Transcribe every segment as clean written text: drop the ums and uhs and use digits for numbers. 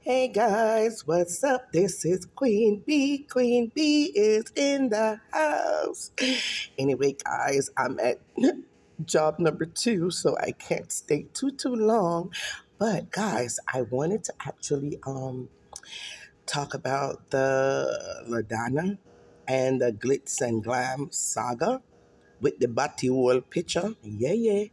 Hey guys, what's up? This is Queen B. Queen B is in the house. Anyway, guys, I'm at job number 2, so I can't stay too long. But guys, I wanted to actually talk about the Ladonna and the Glitz and Glam saga with the Batty Wall picture. Yeah.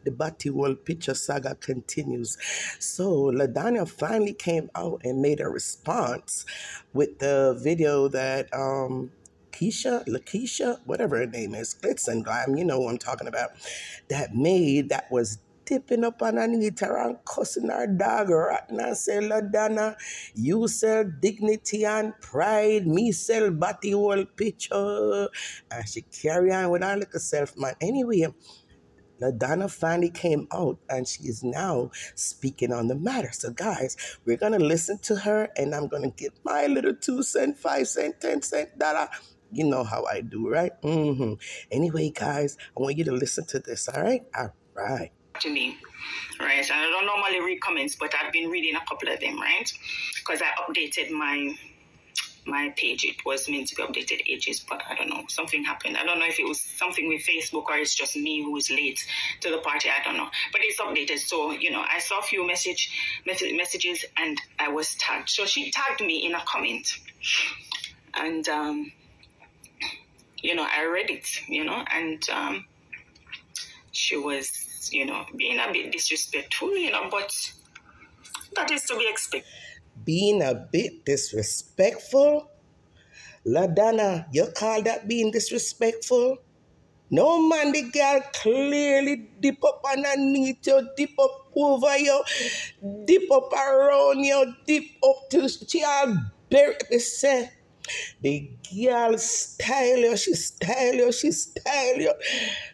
The Batty Wall picture saga continues. So Ladonna finally came out and made a response with the video that Lakeisha, whatever her name is, Glitz and Glam, you know what I'm talking about, that was tipping up on Anita and cussing her dog rotten and say, Ladonna, you sell dignity and pride, me sell Batty Wall picture. And she carry on with her little self, man. Anyway, Ladonna finally came out and she is now speaking on the matter. So guys, we're going to listen to her and I'm going to give my little 2 cent, 5 cent, 10 cent dollar. You know how I do, right? Anyway, guys, I want you to listen to this, all right? All right. To me, right? And I don't normally read comments, but I've been reading a couple of them, right? Because I updated my page. It was meant to be updated ages, but I don't know, something happened. I don't know if it was something with Facebook or it's just me who's late to the party. I don't know, but it's updated. So I saw a few messages and I was tagged. So she tagged me in a comment, and I read it, and she was being a bit disrespectful, but that is to be expected. Being a bit disrespectful? Ladonna, you call that being disrespectful? No, man, the girl clearly dip up underneath you, dip up over you, dip up around you, dip up to she all buried. Say, the girl style you, she style you.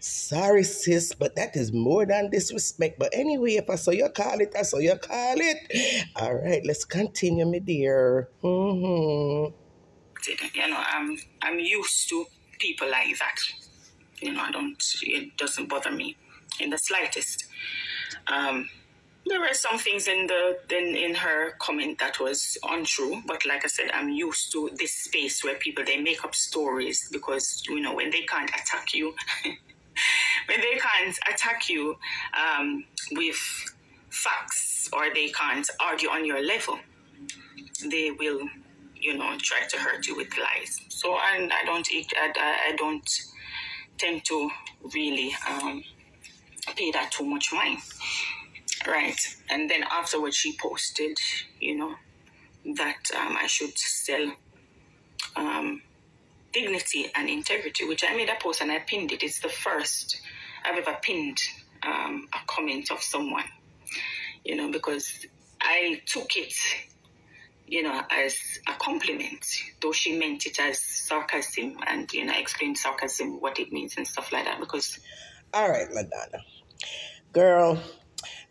Sorry, sis, but that is more than disrespect. But anyway, if I saw you call it, I saw you call it. All right, let's continue, my dear. I'm used to people like that. It doesn't bother me in the slightest. There were some things in her comment that was untrue, but like I said, I'm used to this space where people, they make up stories because, when they can't attack you, with facts, or they can't argue on your level, they will, try to hurt you with lies. So, and I don't tend to really pay that too much mind. Right. And then afterwards she posted, that I should sell dignity and integrity, which I made a post and I pinned it. It's the first I've ever pinned a comment of someone, because I took it, as a compliment, though she meant it as sarcasm, and, I explained sarcasm, what it means and stuff like that, because... All right, Ladonna. Girl,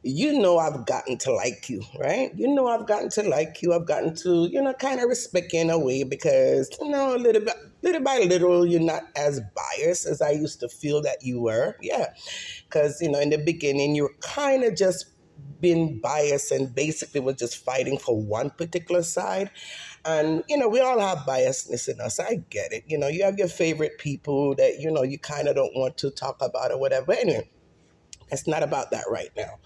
I've gotten to like you, right? I've gotten to like you. I've gotten to, kind of respect you in a way because, little by little, you're not as biased as I used to feel that you were. Yeah. Because, in the beginning, you were kind of just being biased and basically was just fighting for one particular side. And, we all have biasness in us. I get it. You have your favorite people that, you kind of don't want to talk about or whatever. But anyway, it's not about that right now.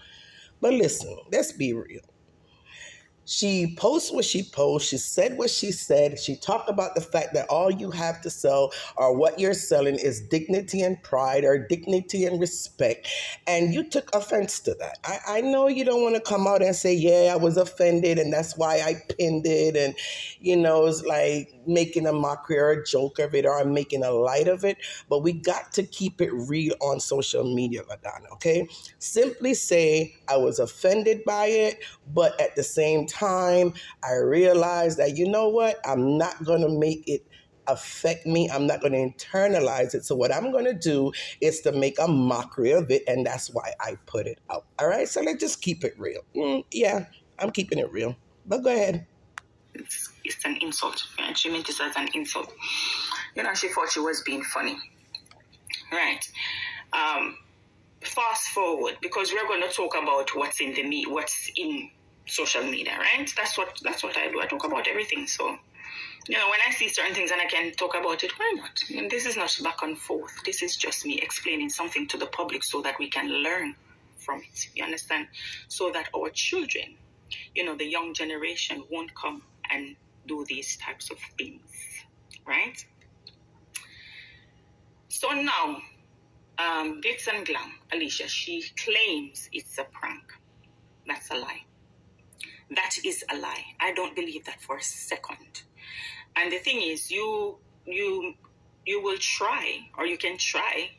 But listen, let's be real. She posts what she posts. She said what she said. She talked about the fact that all you have to sell or what you're selling is dignity and pride or dignity and respect. And you took offense to that. I know you don't want to come out and say, yeah, I was offended and that's why I pinned it. And, it's like making a mockery or a joke of it or I'm making a light of it. But we got to keep it real on social media, Ladonna, okay? Simply say I was offended by it, but at the same time, I realized that, I'm not going to make it affect me. I'm not going to internalize it. So what I'm going to do is to make a mockery of it, and that's why I put it out. All right? So let's just keep it real. Yeah, I'm keeping it real. But go ahead. It's an insult. And she meant it as an insult. She thought she was being funny. Right. Fast forward, because we're going to talk about what's in social media, right? That's what I do. I talk about everything. So, when I see certain things and I can talk about it, why not? This is not back and forth. This is just me explaining something to the public so that we can learn from it. You understand? So that our children, the young generation won't come and do these types of things, right? So now, Glitz and Glam, Alicia, she claims it's a prank. That's a lie. That is a lie. I don't believe that for a second. And the thing is, you will try, or you can try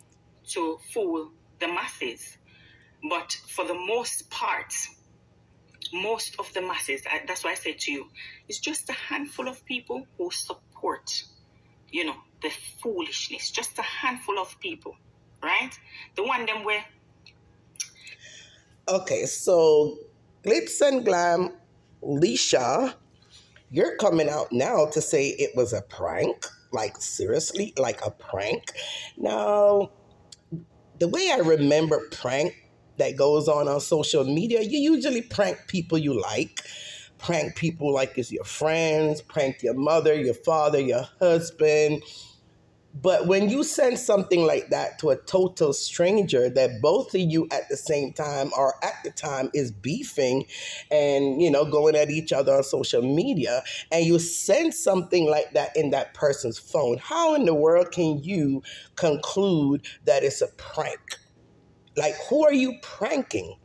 to fool the masses. But for the most part, most of the masses, that's why I said to you, it's just a handful of people who support, the foolishness. Just a handful of people, right? The one them where. Okay, so Glitz and Glam, Leisha, you're coming out now to say it was a prank. Like, seriously, like a prank. Now, the way I remember prank that goes on social media, you usually prank people you like. Prank people like it's your friends, prank your mother, your father, your husband. But when you send something like that to a total stranger that both of you at the same time or at the time is beefing and, going at each other on social media, and you send something like that in that person's phone, how in the world can you conclude that it's a prank? Like, who are you pranking?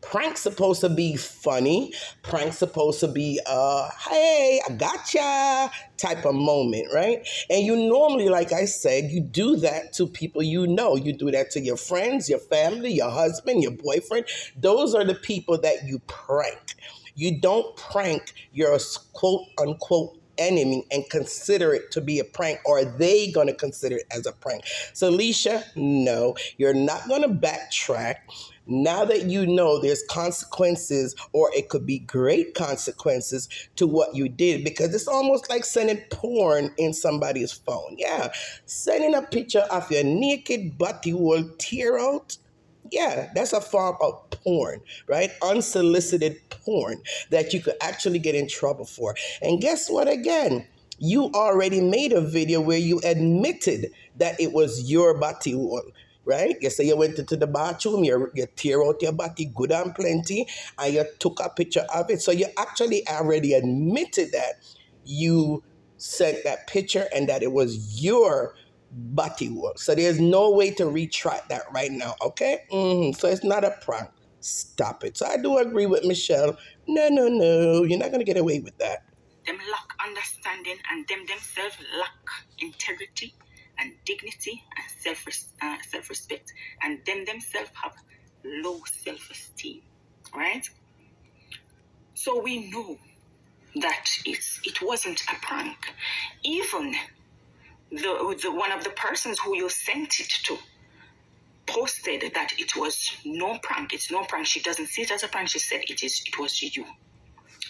Prank's supposed to be funny. Prank's supposed to be, hey, I gotcha type of moment, right? And you normally, like I said, you do that to people you know. You do that to your friends, your family, your husband, your boyfriend. Those are the people that you prank. You don't prank your quote unquote enemy and consider it to be a prank, or are they going to consider it as a prank? So, Leisha, no, you're not going to backtrack. Now that you know there's consequences, or it could be great consequences to what you did, because it's almost like sending porn in somebody's phone. Yeah, sending a picture of your naked body will tear out. Yeah, that's a form of porn, right? Unsolicited porn that you could actually get in trouble for. And guess what again? You already made a video where you admitted that it was your body wall, right? You say you went into the bathroom, you tear out your body good and plenty, and you took a picture of it. So you actually already admitted that you sent that picture and that it was your body work. So there's no way to retract that right now, okay? So it's not a prank. Stop it. So I do agree with Michelle. No. You're not going to get away with that. Them lack understanding, and them themselves lack integrity and dignity and self-respect. And them themselves have low self-esteem, right? So we know that it wasn't a prank. Even the one of the persons who you sent it to posted that it was no prank. It's no prank. She doesn't see it as a prank. She said it was you,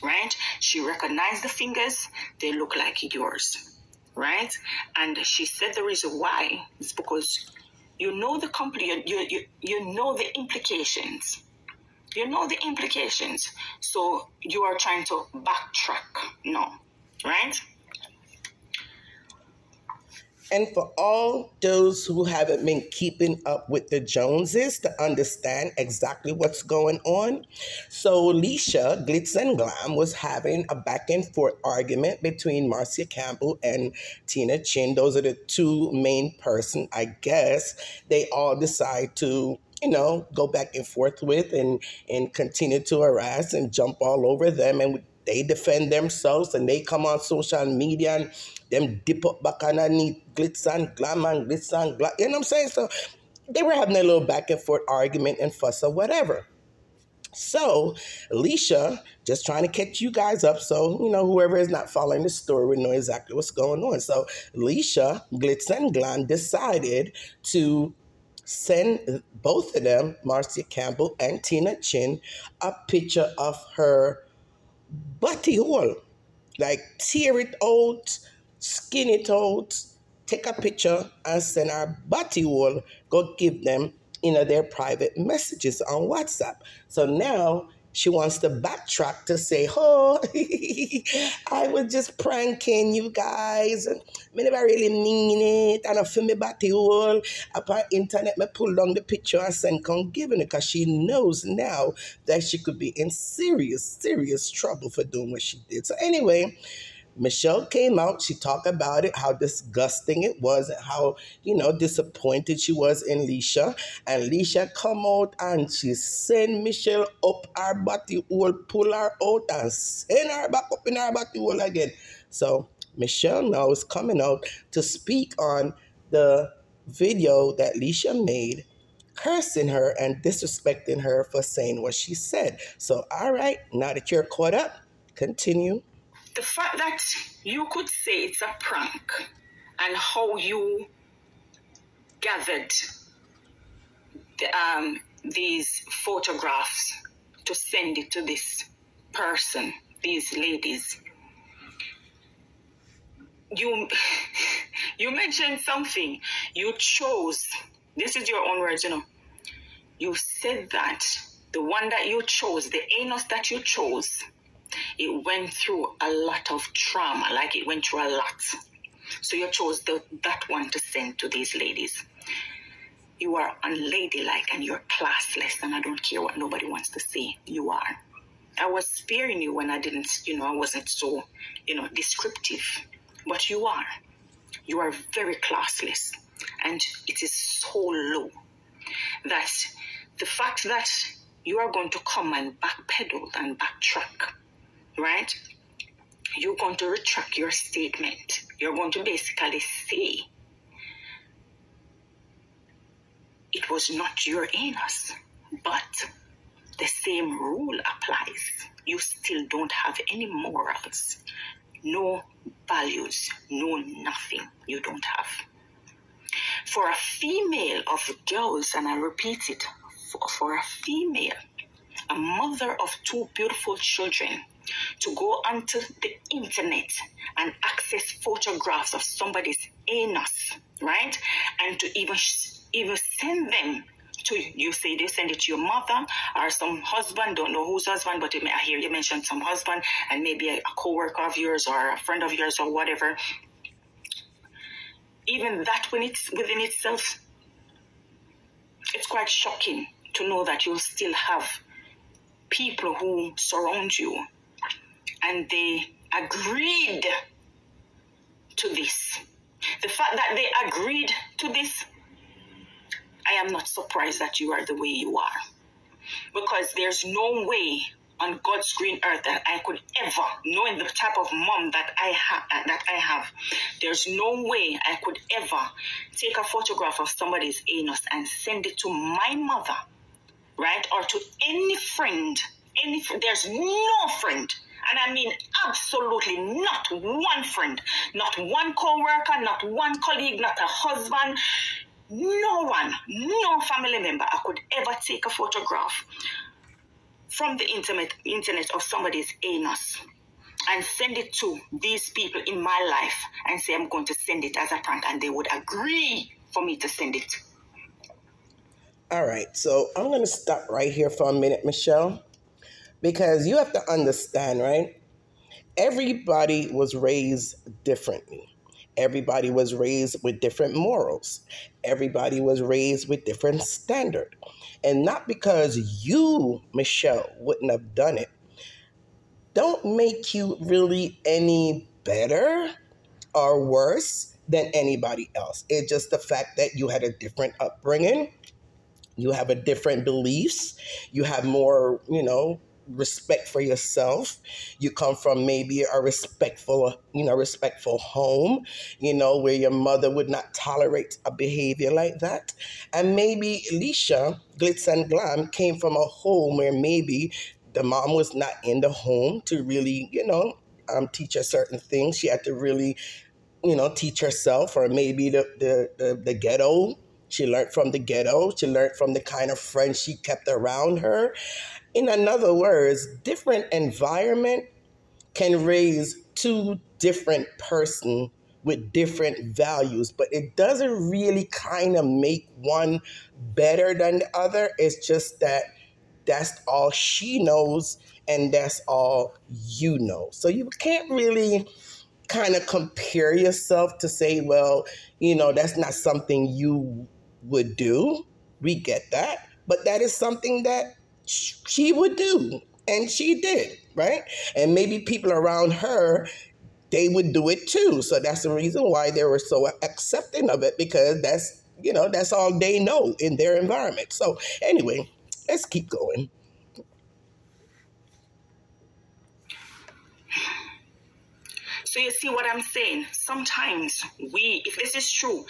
right? She recognized the fingers. They look like yours, right? And she said the reason why is because you know the company. You know the implications. You know the implications. So you are trying to backtrack now, right? And for all those who haven't been keeping up with the Joneses to understand exactly what's going on, so Leisha, Glitz and Glam, was having a back and forth argument between Marcia Campbell and Tina Chin. Those are the two main persons, I guess. They all decide to go back and forth with and continue to harass and jump all over them. And they defend themselves and they come on social media and them dip up back underneath Glitz and Glam and Glitz and Glam. You know what I'm saying? So they were having a little back and forth argument and fuss or whatever. So Alicia, just trying to catch you guys up so, whoever is not following the story will know exactly what's going on. So Alicia, Glitz and Glam, decided to send both of them, Marcia Campbell and Tina Chin, a picture of her butty hole. Like, tear it out, skin it out, take a picture and send our butty hole, go give them, their private messages on WhatsApp. So now she wants to backtrack to say, oh, I was just pranking you guys. I never really mean it. And I feel me body hole. Upon internet, me pull down the picture and send come giving it because she knows now that she could be in serious, serious trouble for doing what she did. So anyway, Michelle came out. She talked about it, how disgusting it was, and how, disappointed she was in Leisha. And Leisha come out and she send Michelle up her body hole, pull her out and send her back up in her body hole again. So Michelle now is coming out to speak on the video that Leisha made, cursing her and disrespecting her for saying what she said. So, all right, now that you're caught up, continue. The fact that you could say it's a prank and how you gathered these photographs to send it to this person, these ladies. You mentioned something. You chose, this is your own words, You said that the one that you chose, the anus that you chose, it went through a lot of trauma, like it went through a lot. So you chose that one to send to these ladies. You are unladylike and you're classless, and I don't care what nobody wants to say. You are. I was sparing you when I didn't, I wasn't so, descriptive. But you are. You are very classless. And it is so low that the fact that you are going to come and backpedal and backtrack, right? You're going to retract your statement. You're going to basically say it was not your anus, but the same rule applies. You still don't have any morals, no values, no nothing. You don't have. For a female of girls, and I repeat it, for a female, a mother of two beautiful children, to go onto the internet and access photographs of somebody's anus, right? And to even send them to, you say they send it to your mother or some husband, don't know whose husband, but I hear you mention some husband and maybe a co-worker of yours or a friend of yours or whatever. Even that, when it's within itself, it's quite shocking to know that you still have people who surround you and they agreed to this. The fact that they agreed to this, I am not surprised that you are the way you are. Because there's no way on God's green earth that I could ever, knowing the type of mom that I have, there's no way I could ever take a photograph of somebody's anus and send it to my mother, right? Or to any friend. There's no friend. And I mean absolutely not one friend, not one co-worker, not one colleague, not a husband, no one, no family member I could ever take a photograph from the internet of somebody's anus and send it to these people in my life and say I'm going to send it as a prank, and they would agree for me to send it. All right, so I'm going to stop right here for a minute, Michelle, because you have to understand, right? Everybody was raised differently. Everybody was raised with different morals. Everybody was raised with different standard. And not because you, Michelle, wouldn't have done it, don't make you really any better or worse than anybody else. It's just the fact that you had a different upbringing. You have a different beliefs. You have more, respect for yourself. You come from maybe a respectful home, where your mother would not tolerate a behavior like that. And maybe Leisha, Glitz and Glam, came from a home where maybe the mom was not in the home to really, teach her certain things. She had to really, teach herself, or maybe the ghetto. She learned from the ghetto. She learned from the kind of friends she kept around her. In other words, different environment can raise two different persons with different values, but it doesn't really kind of make one better than the other. It's just that that's all she knows and that's all you know. So you can't really kind of compare yourself to say, well, that's not something you would do. We get that. But that is something that she would do. And she did, right? And maybe people around her, they would do it too. So that's the reason why they were so accepting of it, because that's all they know in their environment. So anyway, let's keep going. So you see what I'm saying? Sometimes if this is true,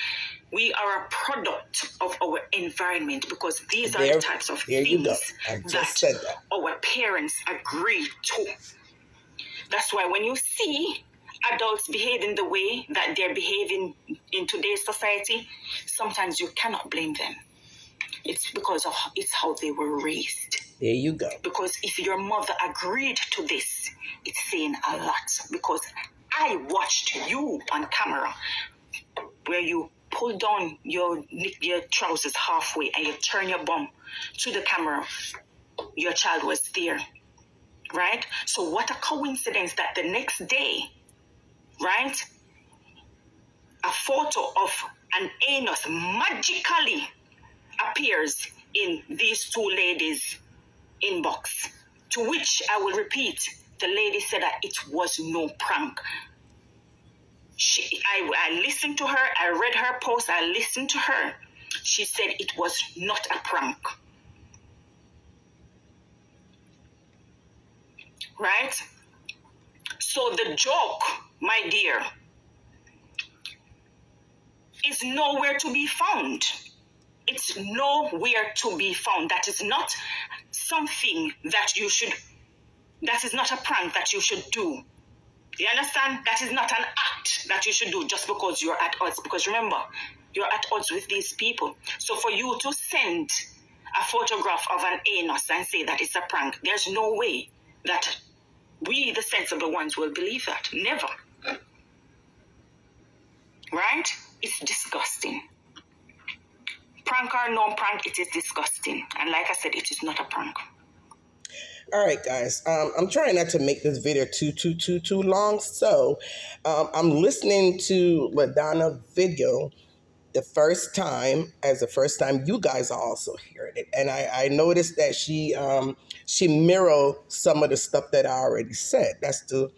we are a product of our environment, because these are the types of things that our parents agree to. That's why when you see adults behaving the way that they're behaving in today's society, sometimes you cannot blame them. It's because it's how they were raised. There you go. Because if your mother agreed to this, it's saying a lot. Because I watched you on camera where you pull down your trousers halfway and you turn your bum to the camera. Your child was there, right? So what a coincidence that the next day, right, a photo of an anus magically appears in these two ladies' inbox. To which I will repeat, the lady said that it was no prank. I listened to her, I read her post, I listened to her. She said it was not a prank. Right? So the joke, my dear, is nowhere to be found. It's nowhere to be found. That is not something that is not a prank that you should do. You understand? That is not an act that you should do just because you're at odds. Because remember, you're at odds with these people. So for you to send a photograph of an anus and say that it's a prank, there's no way that we, the sensible ones, will believe that. Never. Right? It's disgusting. Prank or no prank, it is disgusting. And like I said, it is not a prank. All right, guys. I'm trying not to make this video too long. So I'm listening to Ladonna video the first time you guys are also hearing it. And I noticed that she mirrored some of the stuff that I already said. That's to,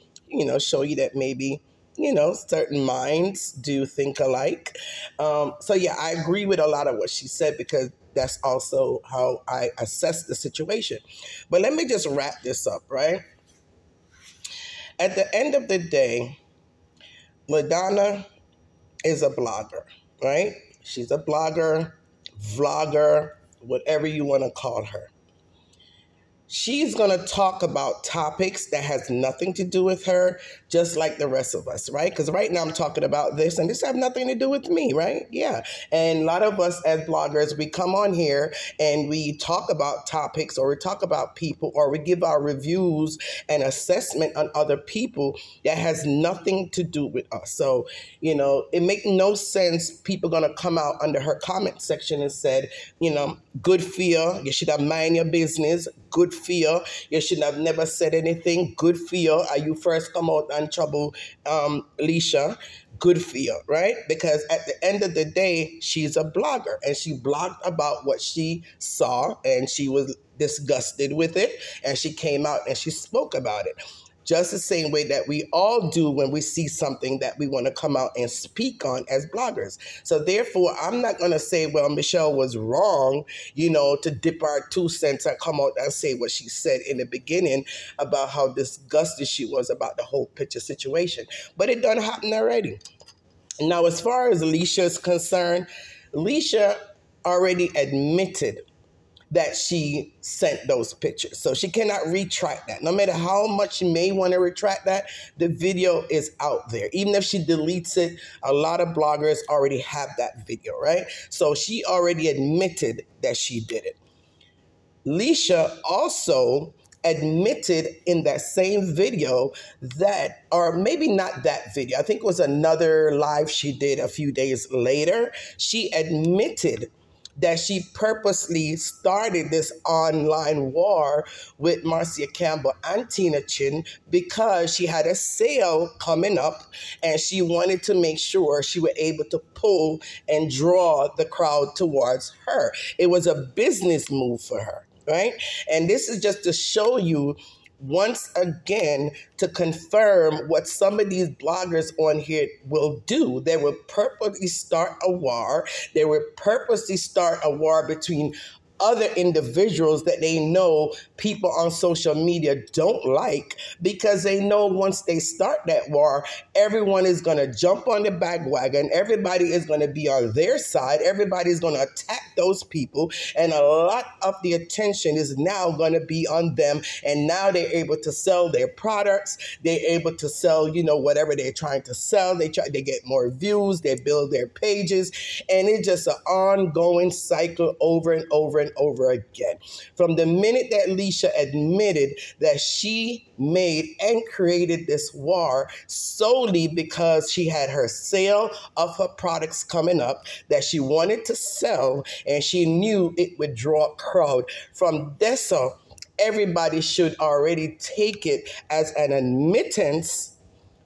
show you that maybe, certain minds do think alike. So yeah, I agree with a lot of what she said, because that's also how I assess the situation. But let me just wrap this up, right? At the end of the day, Ladonna is a blogger, right? She's a blogger, vlogger, whatever you want to call her. She's going to talk about topics that has nothing to do with her, just like the rest of us, right? Because right now I'm talking about this, and this have nothing to do with me, right? Yeah. And a lot of us as bloggers, we come on here and we talk about topics, or we talk about people, or we give our reviews and assessment on other people that has nothing to do with us. So, it makes no sense people going to come out under her comment section and said, good for you, you should have mind your business, good for you, you should have never said anything, good for you, you first come out and trouble Alicia, good for you, right? Because at the end of the day, she's a blogger, and she blogged about what she saw, and she was disgusted with it, and she came out and she spoke about it. Just the same way that we all do when we see something that we want to come out and speak on as bloggers. So therefore, I'm not going to say, well, Michelle was wrong, to dip our 2 cents and come out and say what she said in the beginning about how disgusted she was about the whole picture situation. But it done happened already. Now, as far as Alicia is concerned, Alicia already admitted that she sent those pictures. So she cannot retract that. No matter how much she may want to retract that, the video is out there. Even if she deletes it, a lot of bloggers already have that video, right? So she already admitted that she did it. Alicia also admitted in that same video that, or maybe not that video, I think it was another live she did a few days later, she admitted that she purposely started this online war with Marcia Campbell and Tina Chin because she had a sale coming up and she wanted to make sure she was able to pull and draw the crowd towards her. It was a business move for her, right? And this is just to show you once again to confirm what some of these bloggers on here will do. They will purposely start a war. They will purposely start a war between other individuals that they know people on social media don't like, because they know once they start that war, everyone is going to jump on the bandwagon. Everybody is going to be on their side. Everybody is going to attack those people. And a lot of the attention is now going to be on them. And now they're able to sell their products. They're able to sell, whatever they're trying to sell. They get more views. They build their pages. And it's just an ongoing cycle over and over and over again. From the minute that Leisha admitted that she made and created this war solely because she had her sale of her products coming up that she wanted to sell, and she knew it would draw a crowd. From this on, everybody should already take it as an admittance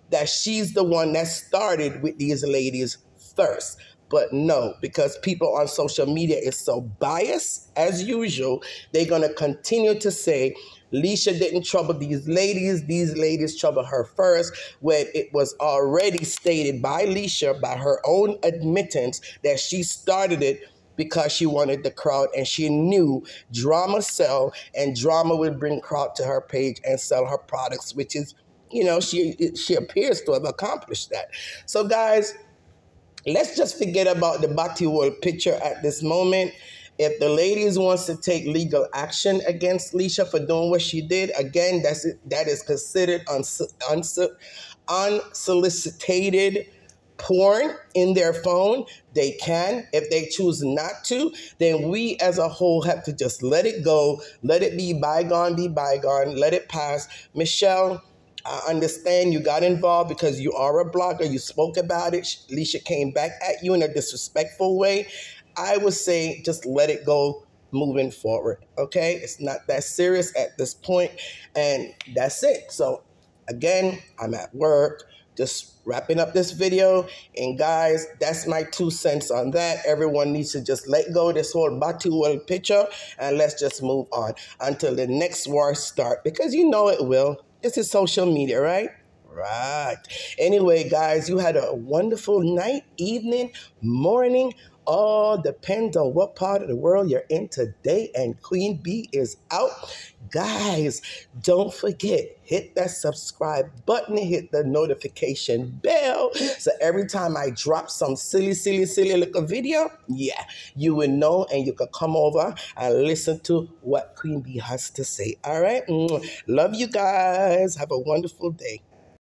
that she's the one that started with these ladies first. But no, because people on social media is so biased, as usual, they're going to continue to say, Leisha didn't trouble these ladies troubled her first, when it was already stated by Leisha, by her own admittance, that she started it because she wanted the crowd, and she knew drama sell, and drama would bring crowd to her page and sell her products, which is, she appears to have accomplished that. So guys, let's just forget about the Batty World picture at this moment. If the ladies wants to take legal action against Leisha for doing what she did, again, that is considered unsolicited porn in their phone. They can. If they choose not to, then we as a whole have to just let it go. Let it be bygone, let it pass. Michelle, I understand you got involved because you are a blogger. You spoke about it. Leisha came back at you in a disrespectful way. I would say just let it go moving forward, okay? It's not that serious at this point, and that's it. So, again, I'm at work, just wrapping up this video, and guys, that's my 2 cents on that. Everyone needs to just let go of this whole Batty World picture, and let's just move on until the next war start, because you know it will. This is social media, right? Right. Anyway, guys, you had a wonderful night, evening, morning. All depends on what part of the world you're in today, and Queen Bee is out. Guys, don't forget, hit that subscribe button, hit the notification bell, so every time I drop some silly little video, yeah, you will know, and you can come over and listen to what Queen Bee has to say. All right? Love you guys. Have a wonderful day.